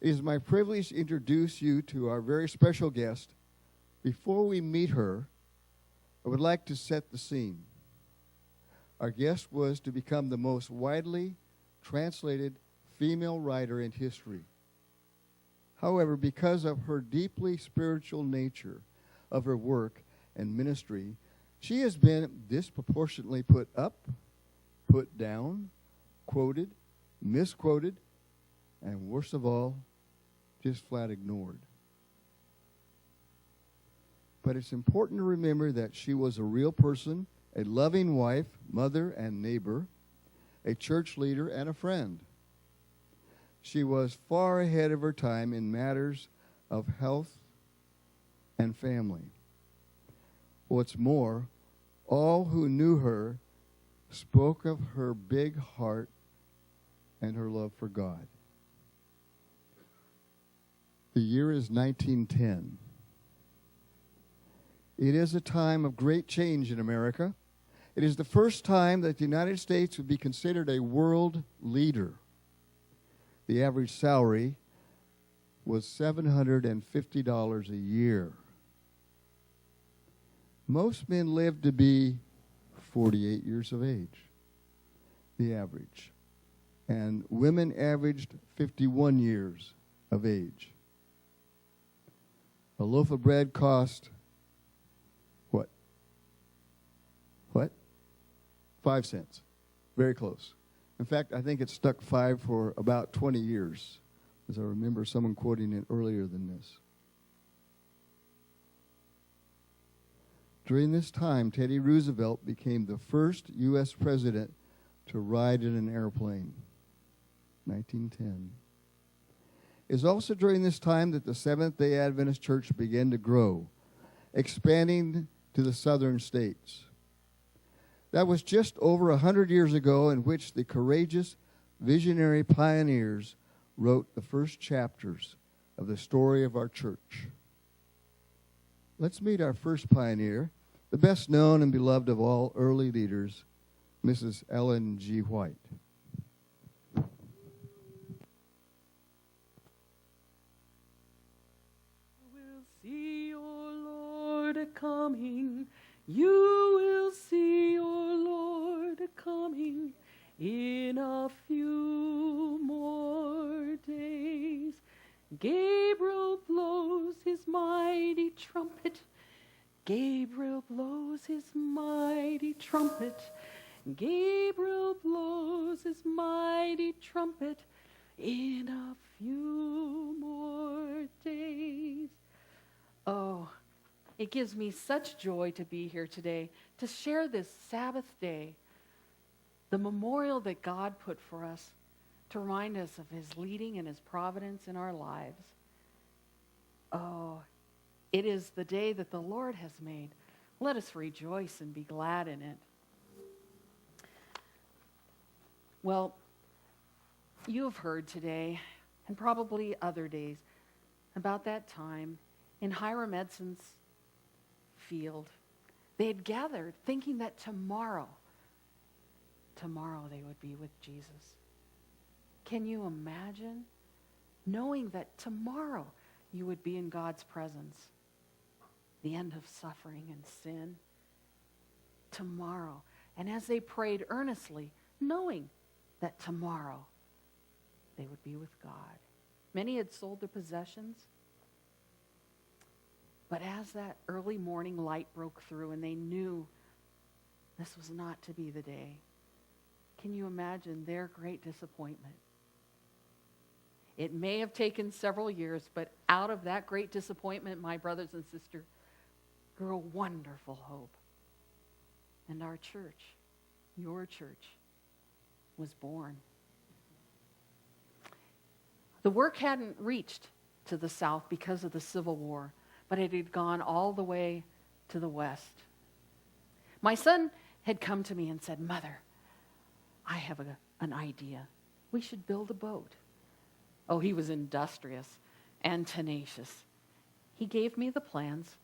It is my privilege to introduce you to our very special guest. Before we meet her, I would like to set the scene. Our guest was to become the most widely translated female writer in history. However, because of her deeply spiritual nature of her work and ministry, she has been disproportionately put up, put down, quoted, misquoted, and worst of all, just flat ignored. But it's important to remember that she was a real person, a loving wife, mother, and neighbor, a church leader, and a friend. She was far ahead of her time in matters of health and family. What's more, all who knew her spoke of her big heart and her love for God. The year is 1910. It is a time of great change in America. It is the first time that the United States would be considered a world leader. The average salary was $750 a year. Most men lived to be 48 years of age, the average. And women averaged 51 years of age. A loaf of bread cost, what? 5 cents. Very close. In fact, I think it stuck 5 for about 20 years, as I remember someone quoting it earlier than this. During this time, Teddy Roosevelt became the first U.S. president to ride in an airplane, 1910. It is also during this time that the Seventh-day Adventist Church began to grow, expanding to the southern states. That was just over 100 years ago, in which the courageous, visionary pioneers wrote the first chapters of the story of our church. Let's meet our first pioneer, the best known and beloved of all early leaders, Mrs. Ellen G. White. See your Lord coming, you will see your Lord coming in a few more days. Gabriel blows his mighty trumpet. Gabriel blows his mighty trumpet. Gabriel blows his mighty trumpet in a few more days. Oh, it gives me such joy to be here today to share this Sabbath day, the memorial that God put for us to remind us of his leading and his providence in our lives. Oh, it is the day that the Lord has made. Let us rejoice and be glad in it. Well, you have heard today, and probably other days, about that time in Hiram Edson's field. They had gathered thinking that tomorrow they would be with Jesus. Can you imagine knowing that tomorrow you would be in God's presence? The end of suffering and sin. Tomorrow. And as they prayed earnestly, knowing that tomorrow they would be with God. Many had sold their possessions. But as that early morning light broke through and they knew this was not to be the day, can you imagine their great disappointment? It may have taken several years, but out of that great disappointment, my brothers and sisters, grew a wonderful hope. And our church, your church, was born. The work hadn't reached to the south because of the Civil War, but it had gone all the way to the west. My son had come to me and said, "Mother, I have an idea. We should build a boat." Oh, he was industrious and tenacious. He gave me the plans,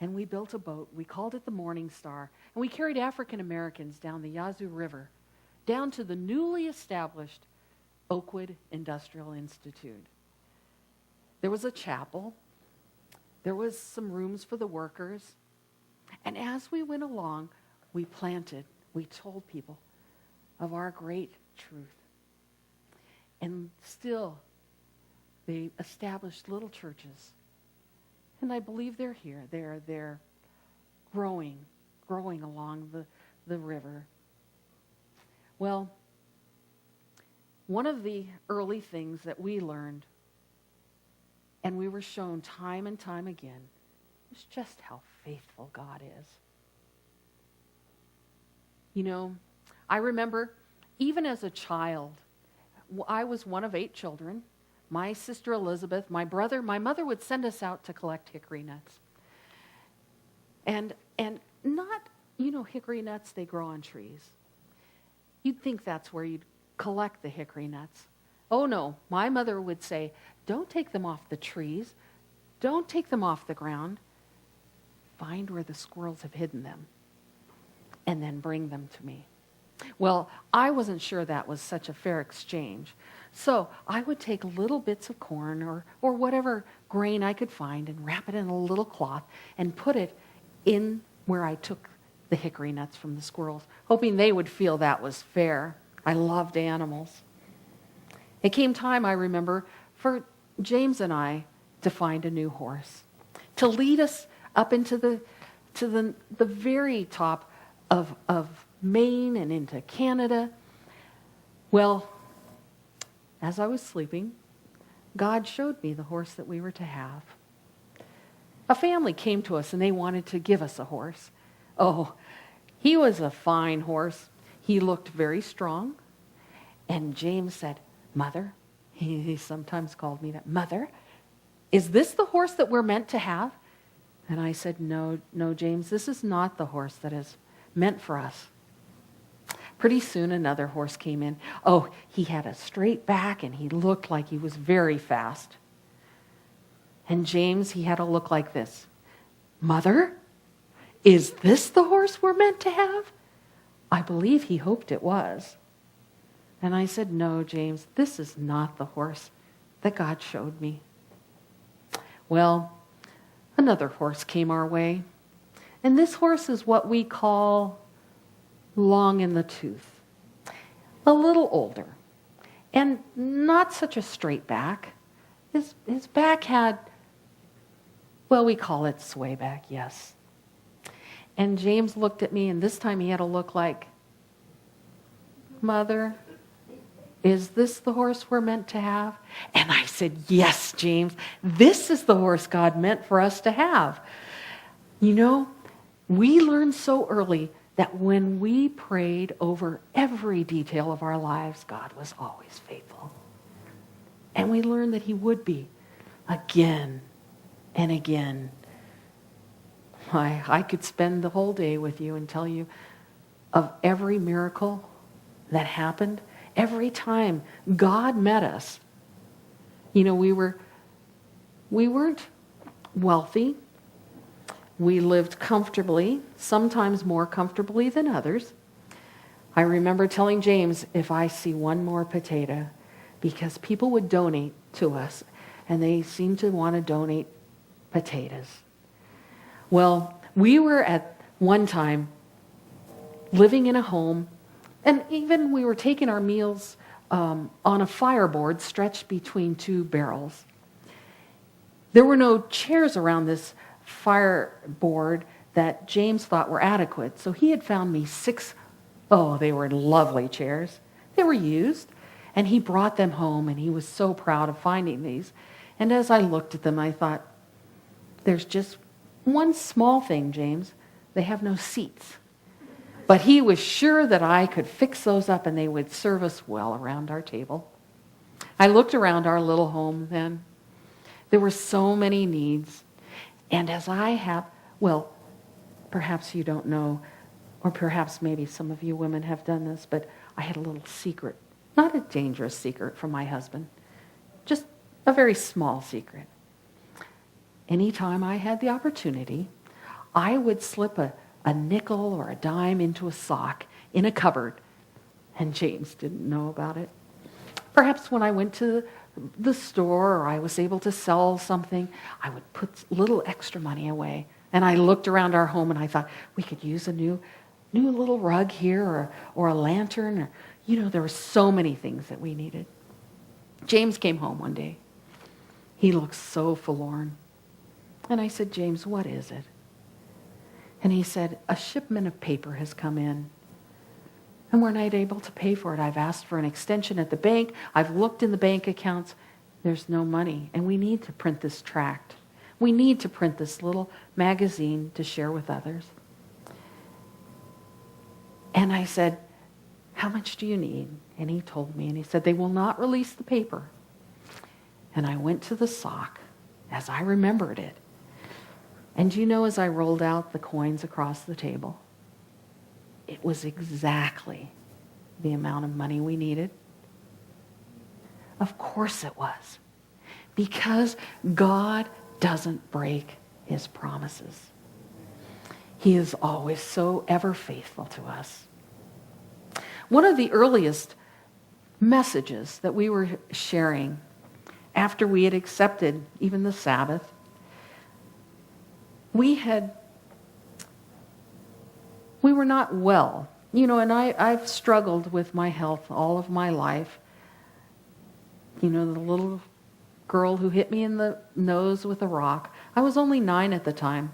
and we built a boat. We called it the Morning Star, and we carried African Americans down the Yazoo River, down to the newly established Oakwood Industrial Institute. There was a chapel. There was some rooms for the workers. And as we went along, we told people of our great truth. And still, they established little churches. And I believe they're here. They're growing along the river. Well, one of the early things that we learned, and we were shown time and time again, is just how faithful God is. You know, I remember even as a child, I was one of 8 children. My sister Elizabeth, my mother would send us out to collect hickory nuts. And not, hickory nuts, they grow on trees. You'd think that's where you'd collect the hickory nuts. Oh no, my mother would say, don't take them off the trees. Don't take them off the ground. Find where the squirrels have hidden them and then bring them to me. Well, I wasn't sure that was such a fair exchange. So I would take little bits of corn or whatever grain I could find and wrap it in a little cloth and put it in where I took the hickory nuts from the squirrels, hoping they would feel that was fair. I loved animals. It came time, I remember, for James and I to find a new horse, to lead us up into the very top of Maine and into Canada. Well, as I was sleeping, God showed me the horse that we were to have. A family came to us and they wanted to give us a horse. Oh, he was a fine horse. He looked very strong. And James said, Mother, he sometimes called me that, Mother, is this the horse that we're meant to have? And I said, No, James, this is not the horse that is meant for us. Pretty soon another horse came in. Oh, he had a straight back and he looked like he was very fast. And James, he had a look like this. Mother, is this the horse we're meant to have? I believe he hoped it was. And I said, No, James, this is not the horse that God showed me. Well, another horse came our way. And this horse is what we call long in the tooth. A little older. And not such a straight back. His back had, well, we call it sway back, yes. And James looked at me, and this time he had a look like, Mother, is this the horse we're meant to have? And I said, yes, James, this is the horse God meant for us to have. You know, we learned so early that when we prayed over every detail of our lives, God was always faithful. And we learned that he would be again and again. I could spend the whole day with you and tell you of every miracle that happened. Every time God met us. You know, we weren't wealthy. We lived comfortably, sometimes more comfortably than others. I remember telling James, if I see one more potato, because people would donate to us, and they seemed to want to donate potatoes. Well, we were at one time living in a home, and even we were taking our meals on a fireboard stretched between 2 barrels. There were no chairs around this fireboard that James thought were adequate, so he had found me 6, they were lovely chairs. They were used, and he brought them home, and he was so proud of finding these. And as I looked at them, I thought, there's just one small thing, James. They have no seats. But he was sure that I could fix those up and they would serve us well around our table. I looked around our little home then. There were so many needs. And as perhaps you don't know, or perhaps maybe some of you women have done this, but I had a little secret. Not a dangerous secret from my husband. Just a very small secret. Anytime I had the opportunity, I would slip a nickel or a dime into a sock in a cupboard, and James didn't know about it. Perhaps when I went to the store or I was able to sell something, I would put little extra money away. And I looked around our home and I thought, we could use a new little rug here or a lantern. Or, there were so many things that we needed. James came home one day. He looked so forlorn. And I said, James, what is it? And he said, a shipment of paper has come in. And we're not able to pay for it. I've asked for an extension at the bank. I've looked in the bank accounts. There's no money. And we need to print this tract. We need to print this little magazine to share with others. And I said, how much do you need? And he told me, and he said, they will not release the paper. And I went to the sock as I remembered it. And as I rolled out the coins across the table, it was exactly the amount of money we needed. Of course it was. Because God doesn't break his promises. He is always so ever faithful to us. One of the earliest messages that we were sharing after we had accepted even the Sabbath, we were not well. And I've struggled with my health all of my life. The little girl who hit me in the nose with a rock. I was only 9 at the time.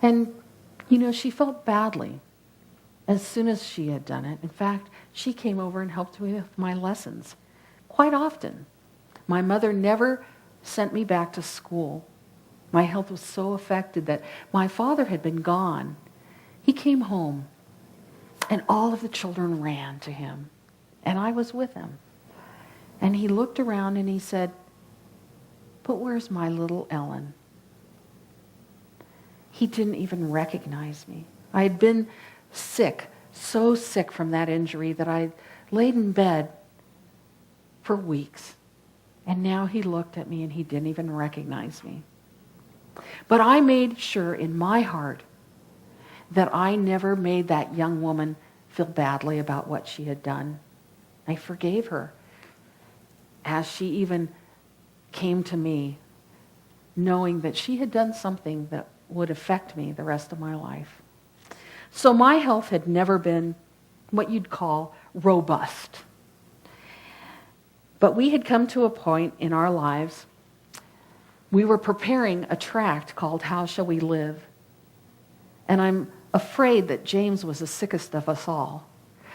And, she felt badly as soon as she had done it. In fact, she came over and helped me with my lessons quite often. My mother never sent me back to school. My health was so affected that my father had been gone. He came home, and all of the children ran to him, and I was with him. And he looked around and he said, but where's my little Ellen? He didn't even recognize me. I had been sick, so sick from that injury that I laid in bed for weeks. And now he looked at me and he didn't even recognize me. But I made sure in my heart that I never made that young woman feel badly about what she had done. I forgave her as she even came to me, knowing that she had done something that would affect me the rest of my life. So my health had never been what you'd call robust. But we had come to a point in our lives, we were preparing a tract called How Shall We Live? And I'm afraid that James was the sickest of us all.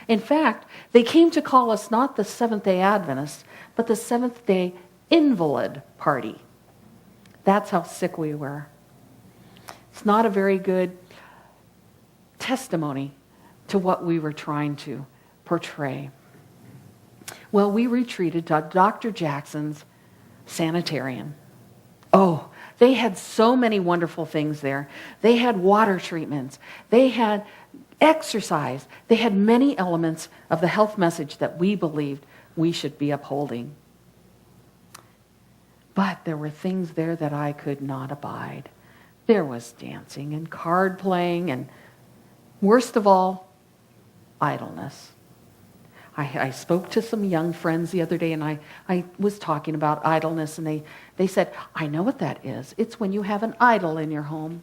In fact, they came to call us not the Seventh-day Adventists, but the Seventh-day Invalid Party. That's how sick we were. It's not a very good testimony to what we were trying to portray. Well, we retreated to Dr. Jackson's sanitarium. Oh, they had so many wonderful things there. They had water treatments. They had exercise. They had many elements of the health message that we believed we should be upholding. But there were things there that I could not abide. There was dancing and card playing and, worst of all, idleness. I spoke to some young friends the other day, and I was talking about idleness, and they said, I know what that is. It's when you have an idol in your home.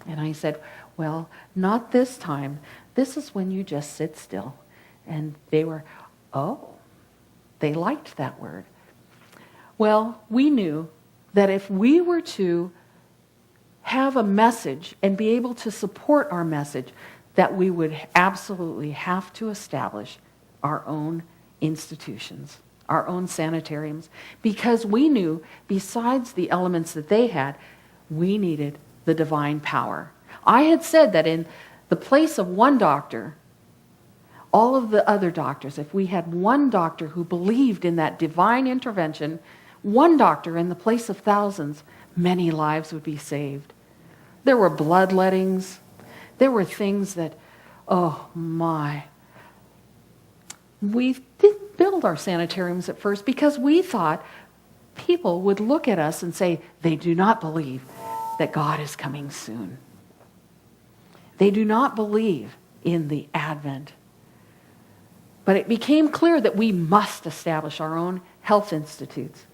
And I said, well, not this time. This is when you just sit still. And they were, they liked that word. Well, we knew that if we were to have a message and be able to support our message, that we would absolutely have to establish our own institutions, our own sanitariums, because we knew besides the elements that they had, we needed the divine power. I had said that in the place of one doctor, all of the other doctors, if we had one doctor who believed in that divine intervention, one doctor in the place of thousands, many lives would be saved. There were bloodlettings. There were things that, we didn't build our sanitariums at first because we thought people would look at us and say, they do not believe that God is coming soon. They do not believe in the advent. But it became clear that we must establish our own health institutes.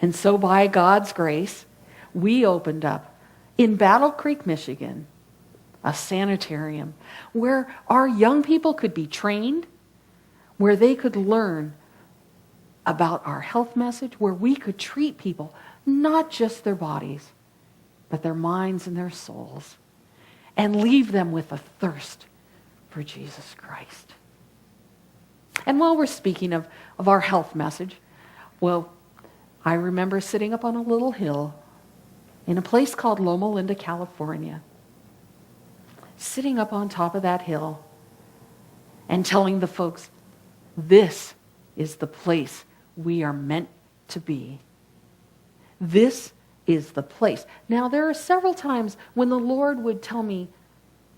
And so by God's grace, we opened up in Battle Creek, Michigan, a sanitarium where our young people could be trained, where they could learn about our health message, where we could treat people, not just their bodies, but their minds and their souls, and leave them with a thirst for Jesus Christ. And while we're speaking of our health message, well, I remember sitting up on a little hill in a place called Loma Linda, California, sitting up on top of that hill and telling the folks, this is the place we are meant to be. This is the place. Now, there are several times when the Lord would tell me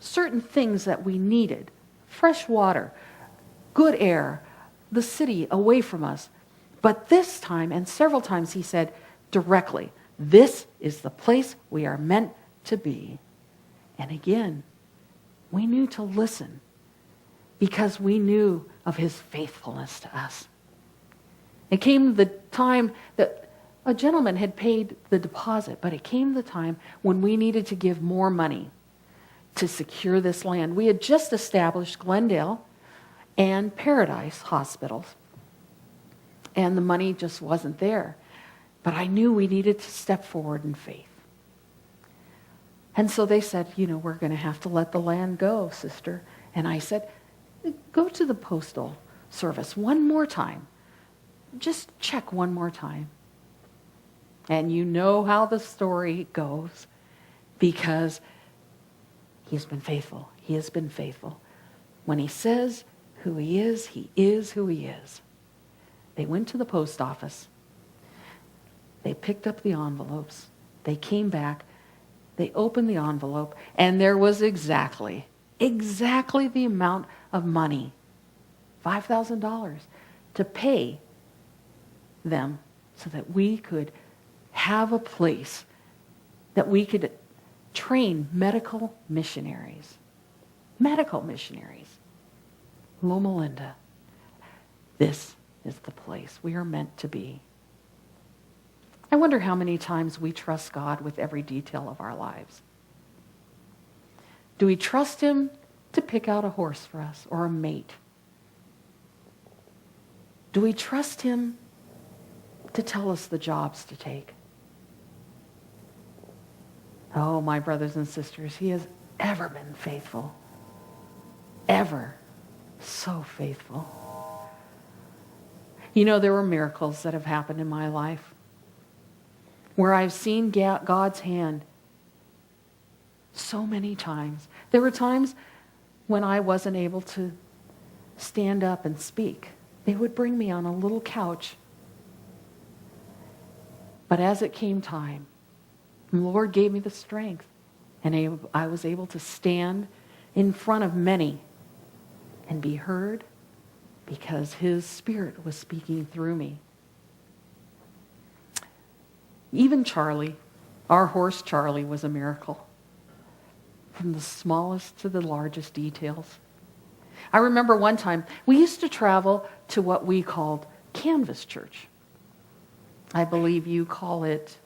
certain things that we needed. Fresh water, good air, the city away from us. But this time, and several times, he said directly, this is the place we are meant to be. And again, we knew to listen because we knew of his faithfulness to us. It came the time that a gentleman had paid the deposit, but it came the time when we needed to give more money to secure this land. We had just established Glendale and Paradise hospitals, and the money just wasn't there. But I knew we needed to step forward in faith. And so they said, we're going to have to let the land go, sister. And I said, go to the postal service one more time. Just check one more time. And you know how the story goes, because he's been faithful. He has been faithful. When he says who he is who he is. They went to the post office. They picked up the envelopes. They came back. They opened the envelope, and there was exactly the amount of money, $5,000, to pay them so that we could have a place that we could train medical missionaries. Loma Linda. This is the place we are meant to be. I wonder how many times we trust God with every detail of our lives. Do we trust him to pick out a horse for us or a mate? Do we trust him to tell us the jobs to take? Oh, my brothers and sisters, he has ever been faithful. Ever so faithful. There were miracles that have happened in my life where I've seen God's hand so many times. There were times when I wasn't able to stand up and speak. They would bring me on a little couch. But as it came time, the Lord gave me the strength, and I was able to stand in front of many and be heard because his Spirit was speaking through me. Even Charlie, our horse Charlie, was a miracle, from the smallest to the largest details. I remember one time, we used to travel to what we called Canvas Church. I believe you call it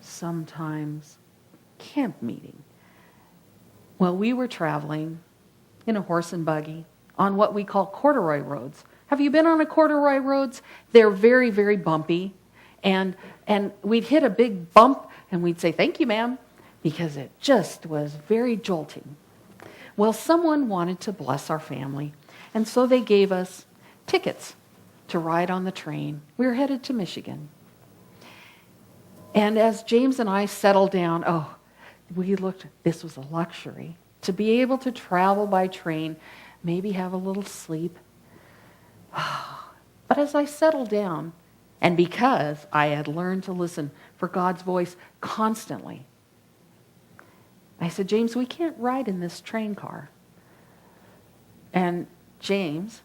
sometimes camp meeting. Well, we were traveling in a horse and buggy on what we call corduroy roads. Have you been on a corduroy roads? They're very, very bumpy. And we'd hit a big bump and we'd say, "Thank you, ma'am," because it just was very jolting. Well, someone wanted to bless our family, and so they gave us tickets to ride on the train. We were headed to Michigan. And as James and I settled down, this was a luxury. To be able to travel by train, maybe have a little sleep. But as I settled down, and because I had learned to listen for God's voice constantly, I said, "James, we can't ride in this train car." And James,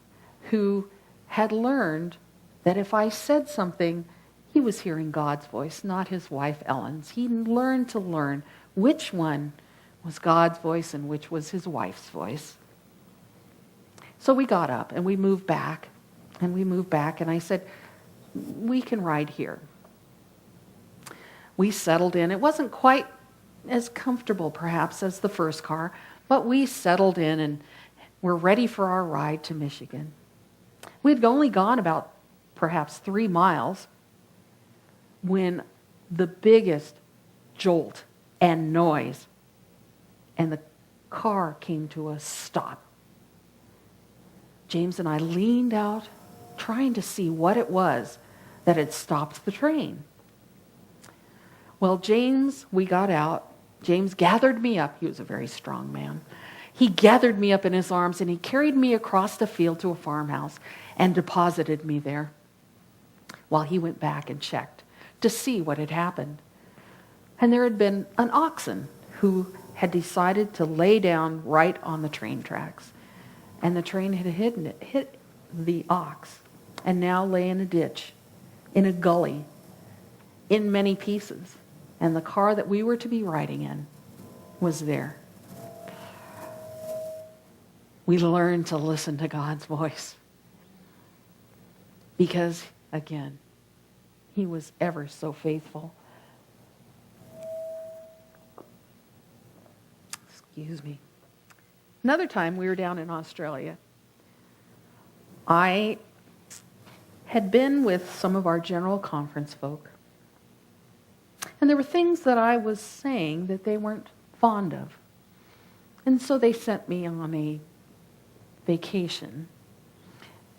who had learned that if I said something, he was hearing God's voice, not his wife Ellen's. He learned to learn which one was God's voice and which was his wife's voice. So we got up and we moved back, and I said, we can ride here. We settled in. It wasn't quite as comfortable, perhaps, as the first car, but we settled in and we're ready for our ride to Michigan. We'd only gone about perhaps 3 miles when the biggest jolt and noise, and the car came to a stop. James and I leaned out, trying to see what it was that had stopped the train. Well, we got out. James gathered me up. He was a very strong man. He gathered me up in his arms and he carried me across the field to a farmhouse and deposited me there while he went back and checked to see what had happened. And there had been an oxen who had decided to lay down right on the train tracks. And the train had hit the ox and now lay in a ditch, in a gully, in many pieces. And the car that we were to be riding in was there. We learned to listen to God's voice. Because, again, He was ever so faithful. Excuse me. Another time we were down in Australia. I had been with some of our general conference folk. And there were things that I was saying that they weren't fond of. And so they sent me on a vacation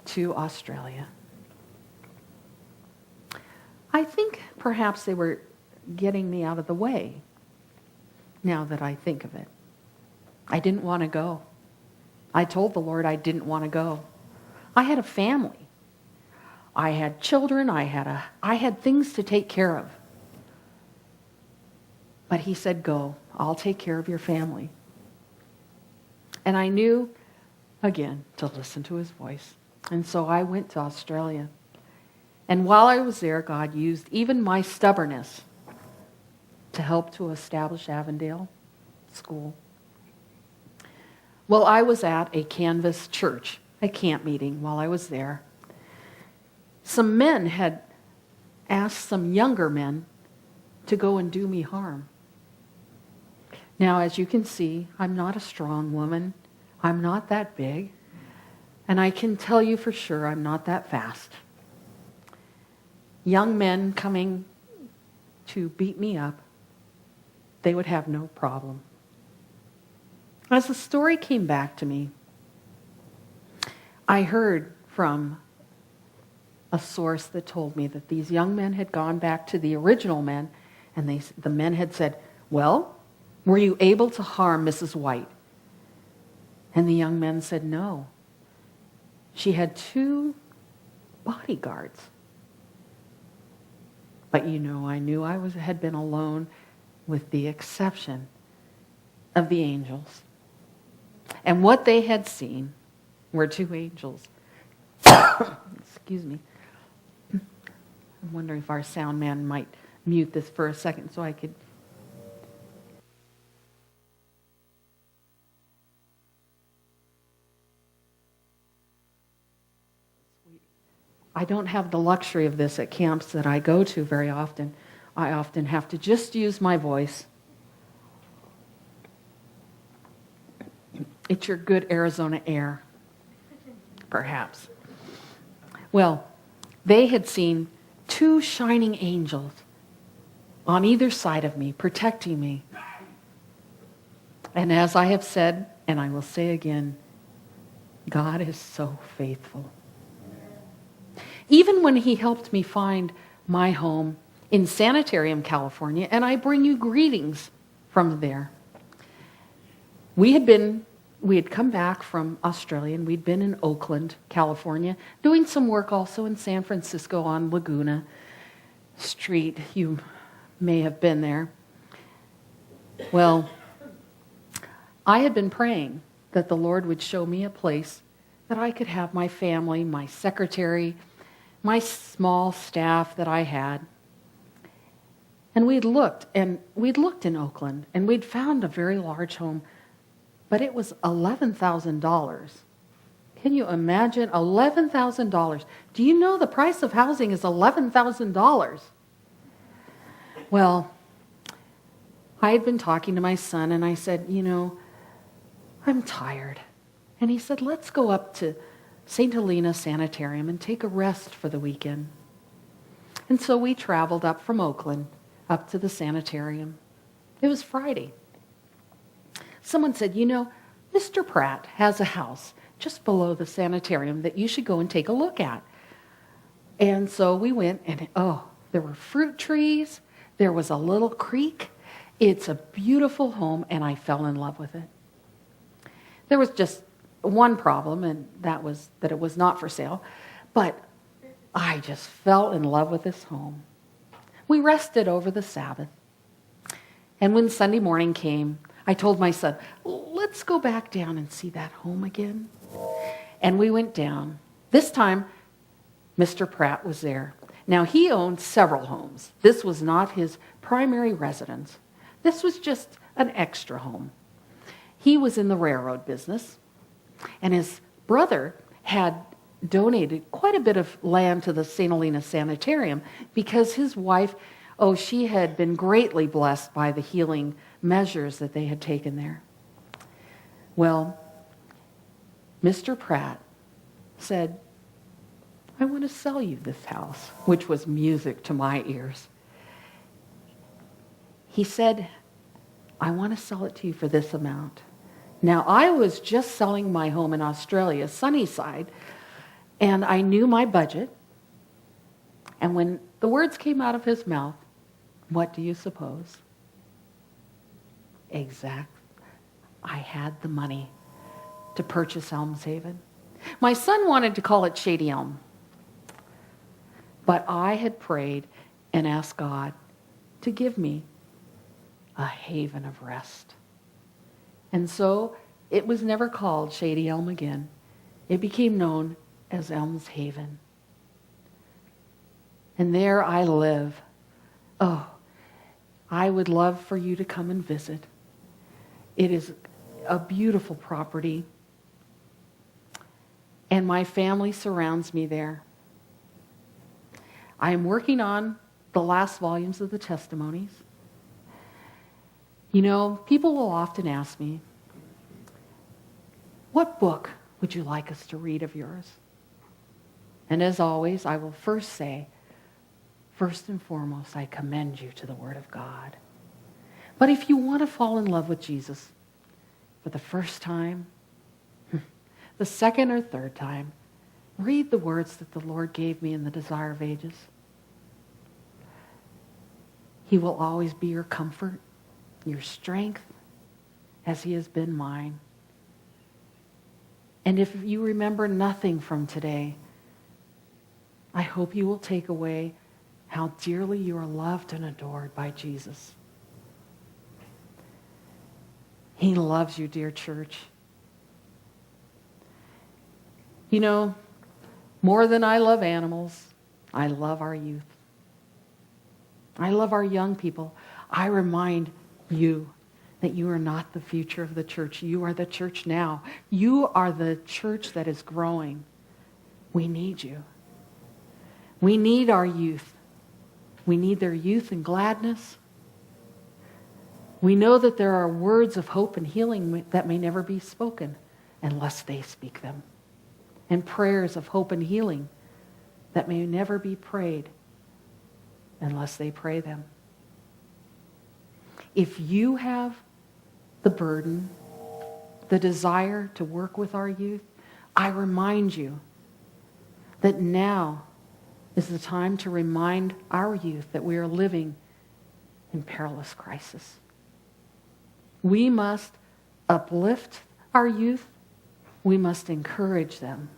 to Australia. I think perhaps they were getting me out of the way, now that I think of it. I didn't want to go. I told the Lord I didn't want to go. I had a family. I had children. I had things to take care of. But He said, go. I'll take care of your family. And I knew, again, to listen to His voice. And so I went to Australia. And while I was there, God used even my stubbornness to help to establish Avondale School. Well, I was at a Canvas church, a camp meeting while I was there. Some men had asked some younger men to go and do me harm. Now, as you can see, I'm not a strong woman. I'm not that big. And I can tell you for sure I'm not that fast. Young men coming to beat me up, they would have no problem. As the story came back to me, I heard from a source that told me that these young men had gone back to the original men, and the men had said, well, were you able to harm Mrs. White? And the young men said, no. She had 2 bodyguards. But I knew I had been alone with the exception of the angels. And what they had seen were 2 angels. Excuse me. I'm wondering if our sound man might mute this for a second so I could... I don't have the luxury of this at camps that I go to very often. I often have to just use my voice. It's your good Arizona air, perhaps. Well, they had seen 2 shining angels on either side of me, protecting me. And as I have said, and I will say again, God is so faithful. Even when He helped me find my home in Sanitarium, California, and I bring you greetings from there. We had come back from Australia, and we'd been in Oakland, California, doing some work also in San Francisco on Laguna Street. You may have been there. Well, I had been praying that the Lord would show me a place that I could have my family, my secretary, my small staff that I had. And we'd looked in Oakland, and we'd found a very large home, but it was $11,000. Can you imagine? $11,000. Do you know the price of housing is $11,000? Well, I had been talking to my son, and I said, I'm tired. And he said, let's go up to St. Helena Sanitarium and take a rest for the weekend. And so we traveled up from Oakland up to the sanitarium. It was Friday. Someone said, Mr. Pratt has a house just below the sanitarium that you should go and take a look at. And so we went, and there were fruit trees. There was a little creek. It's a beautiful home, and I fell in love with it. There was just one problem, and that was that it was not for sale. But I just fell in love with this home. We rested over the Sabbath. And when Sunday morning came, I told my son, let's go back down and see that home again. And we went down. This time, Mr. Pratt was there. Now, he owned several homes. This was not his primary residence. This was just an extra home. He was in the railroad business, and his brother had donated quite a bit of land to the St. Helena Sanitarium because his wife, she had been greatly blessed by the healing measures that they had taken there. Well, Mr. Pratt said, I want to sell you this house, which was music to my ears. He said, I want to sell it to you for this amount. Now, I was just selling my home in Australia, Sunnyside, and I knew my budget. And when the words came out of his mouth, what do you suppose? Exact. I had the money to purchase Elms Haven. My son wanted to call it Shady Elm. But I had prayed and asked God to give me a haven of rest. And so it was never called Shady Elm again. It became known as Elms Haven. And there I live. I would love for you to come and visit. It is a beautiful property. And my family surrounds me there. I am working on the last volumes of the testimonies. People will often ask me, what book would you like us to read of yours? And as always, I will first say, first and foremost, I commend you to the Word of God. But if you want to fall in love with Jesus for the first time, the second or third time, read the words that the Lord gave me in the Desire of Ages. He will always be your comfort, your strength, as He has been mine. And if you remember nothing from today, I hope you will take away how dearly you are loved and adored by Jesus. He loves you, dear church. More than I love animals, I love our youth. I love our young people. I remind you that you are not the future of the church. You are the church now. You are the church that is growing. We need you. We need our youth. We need their youth and gladness. We know that there are words of hope and healing that may never be spoken unless they speak them. And prayers of hope and healing that may never be prayed unless they pray them. If you have the burden, the desire to work with our youth, I remind you that now is the time to remind our youth that we are living in perilous crisis. We must uplift our youth. We must encourage them.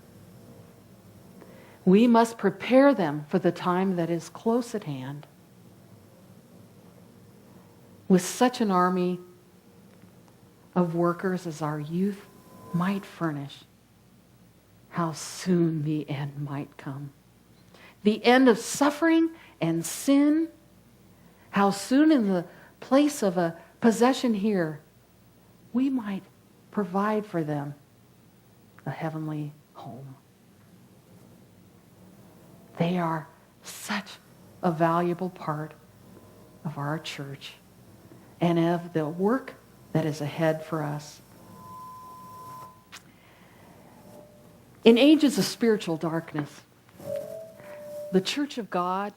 We must prepare them for the time that is close at hand. With such an army of workers as our youth might furnish, how soon the end might come. The end of suffering and sin, how soon in the place of a possession here, we might provide for them a heavenly home. They are such a valuable part of our church and of the work that is ahead for us. In ages of spiritual darkness, the church of God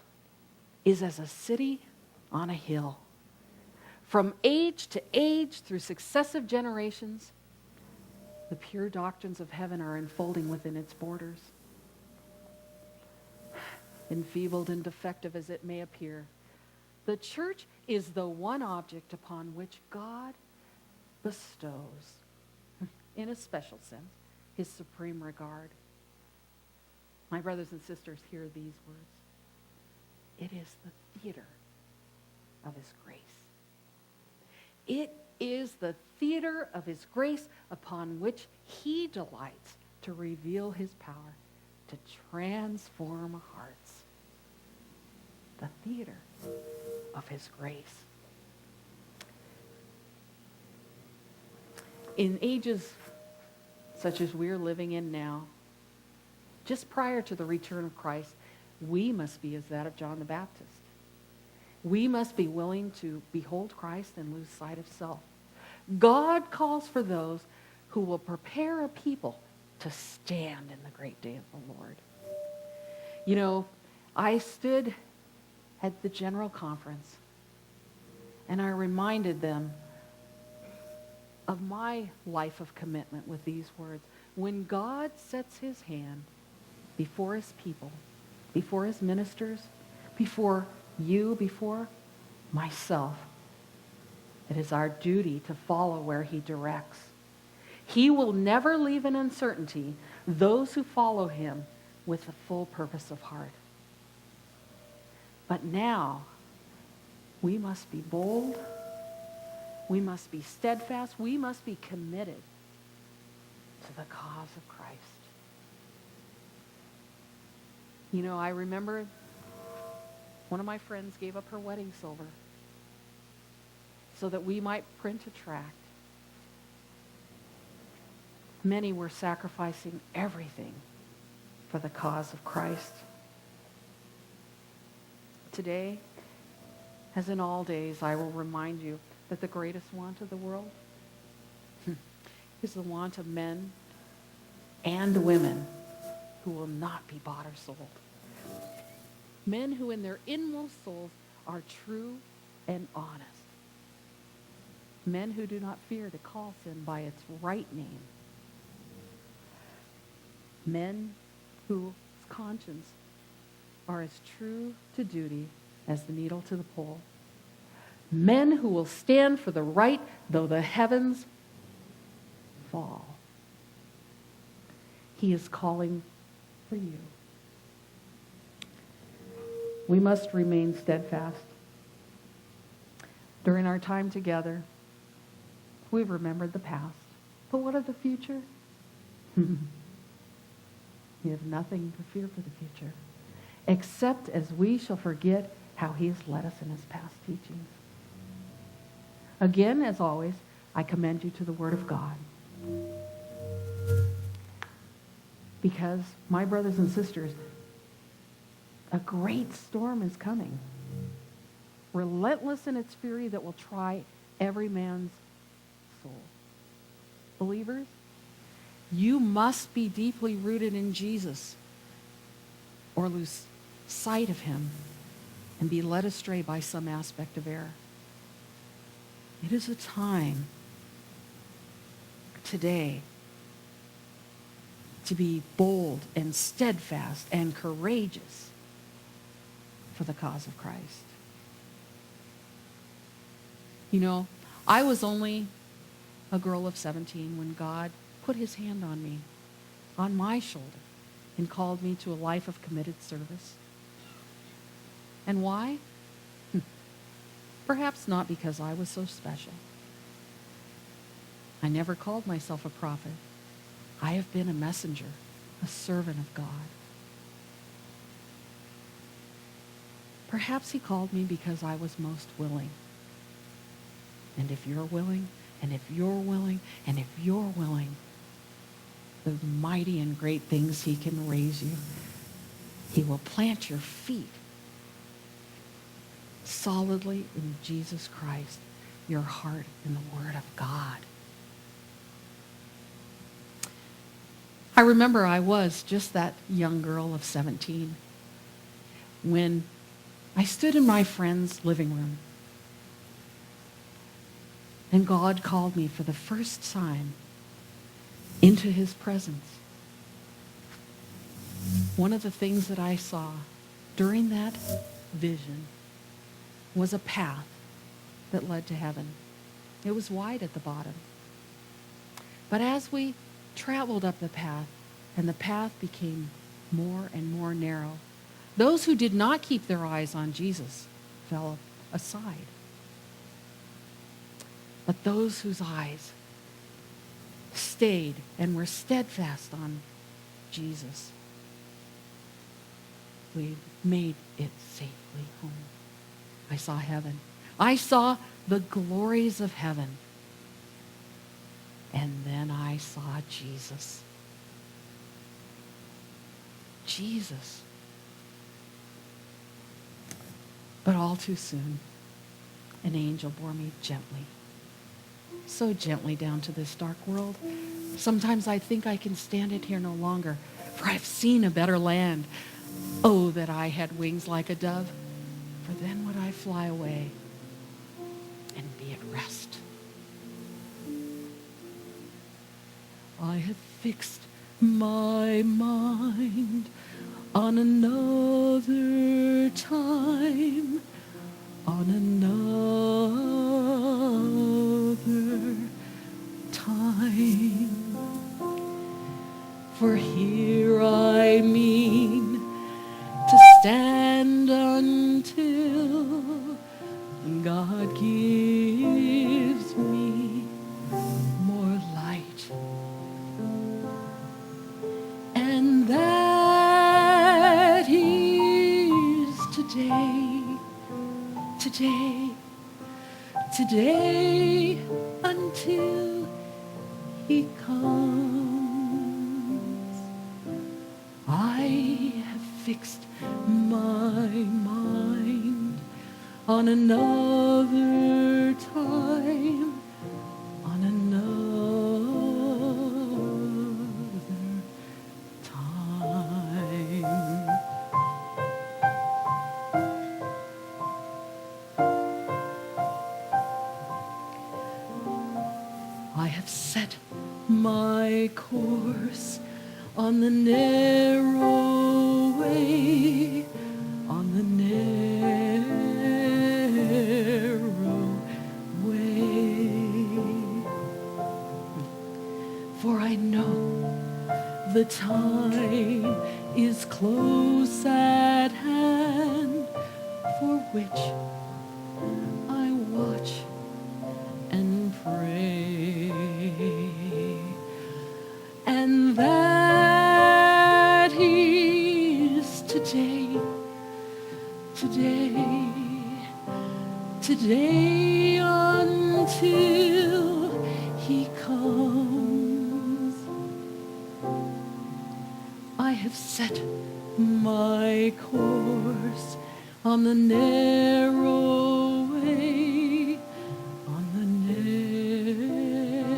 is as a city on a hill. From age to age, through successive generations, the pure doctrines of heaven are unfolding within its borders. Enfeebled and defective as it may appear, the church is the one object upon which God bestows, in a special sense, his supreme regard. My brothers and sisters, hear these words. It is the theater of his grace. It is the theater of his grace upon which he delights to reveal his power to transform hearts. The theater of his grace. In ages such as we're living in now, just prior to the return of Christ, we must be as that of John the Baptist. We must be willing to behold Christ and lose sight of self. God calls for those who will prepare a people to stand in the great day of the Lord. You know, I stood at the general conference and I reminded them of my life of commitment with these words. When God sets his hand before his people, before his ministers, before you, before myself, it is our duty to follow where he directs. He will never leave in uncertainty those who follow him with the full purpose of heart. But now, we must be bold, we must be steadfast, we must be committed to the cause of Christ. You know, I remember one of my friends gave up her wedding silver so that we might print a tract. Many were sacrificing everything for the cause of Christ. Today, as in all days, I will remind you that the greatest want of the world is the want of men and women who will not be bought or sold. Men who in their inmost souls are true and honest. Men who do not fear to call sin by its right name. Men whose conscience are as true to duty as the needle to the pole. Men who will stand for the right though the heavens fall. He is calling for you. We must remain steadfast. During our time together, we've remembered the past. But what of the future? We have nothing to fear for the future, except as we shall forget how he has led us in his past teachings. Again, as always, I commend you to the Word of God. Because, my brothers and sisters, a great storm is coming. Relentless in its fury that will try every man's soul. Believers, you must be deeply rooted in Jesus or lose sight of him and be led astray by some aspect of error. It is a time today to be bold and steadfast and courageous for the cause of Christ. You know, I was only a girl of 17 when God put his hand on me, on my shoulder, and called me to a life of committed service. And why? Perhaps not because I was so special. I never called myself a prophet. I have been a messenger, a servant of God. Perhaps he called me because I was most willing. And if you're willing, and if you're willing, and if you're willing, the mighty and great things he can raise you. He will plant your feet solidly in Jesus Christ, your heart in the Word of God. I remember I was just that young girl of 17 when I stood in my friend's living room and God called me for the first time into his presence. One of the things that I saw during that vision was a path that led to heaven. It was wide at the bottom. But as we traveled up the path, and the path became more and more narrow, those who did not keep their eyes on Jesus fell aside. But those whose eyes stayed and were steadfast on Jesus, we made it safely home. I saw heaven. I saw the glories of heaven. And then I saw Jesus. Jesus. But all too soon, an angel bore me gently, so gently down to this dark world. Sometimes I think I can stand it here no longer, for I've seen a better land. Oh, that I had wings like a dove, for then would I fly away and be at rest. I have fixed my mind on another time, on another time. For here I mean to stand until God gives me more light. And that is today, today, today until he comes. I have fixed my mind on another time, on another time. I have set my course on the narrow way, on the narrow way. For I know the time is close at hand, for which I watch and pray. And that is today, today, today until he comes. I have set my course on the narrow way, on the narrow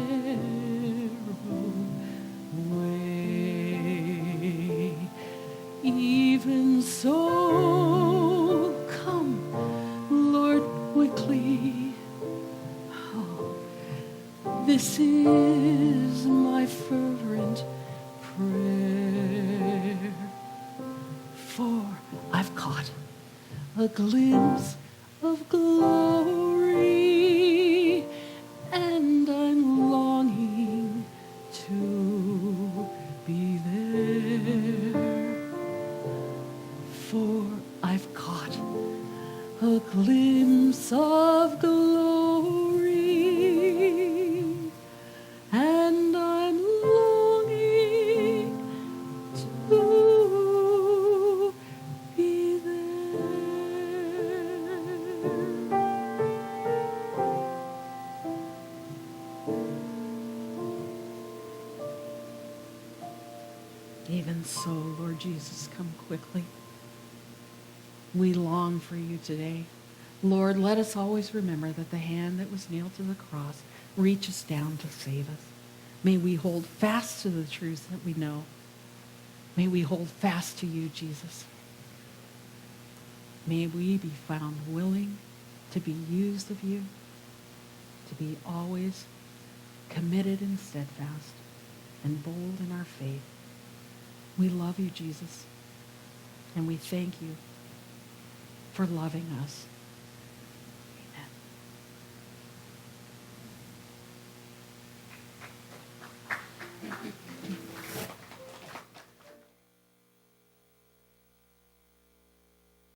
way. Even so, come, Lord, quickly. Oh, this is my fervent prayer. For I've caught a glimpse of glory, and I'm longing to be there. For I've caught a glimpse of glory, and I'm longing to be there. And so, Lord Jesus, come quickly. We long for you today. Lord, let us always remember that the hand that was nailed to the cross reaches down to save us. May we hold fast to the truths that we know. May we hold fast to you, Jesus. May we be found willing to be used of you, to be always committed and steadfast and bold in our faith. We love you, Jesus, and we thank you for loving us.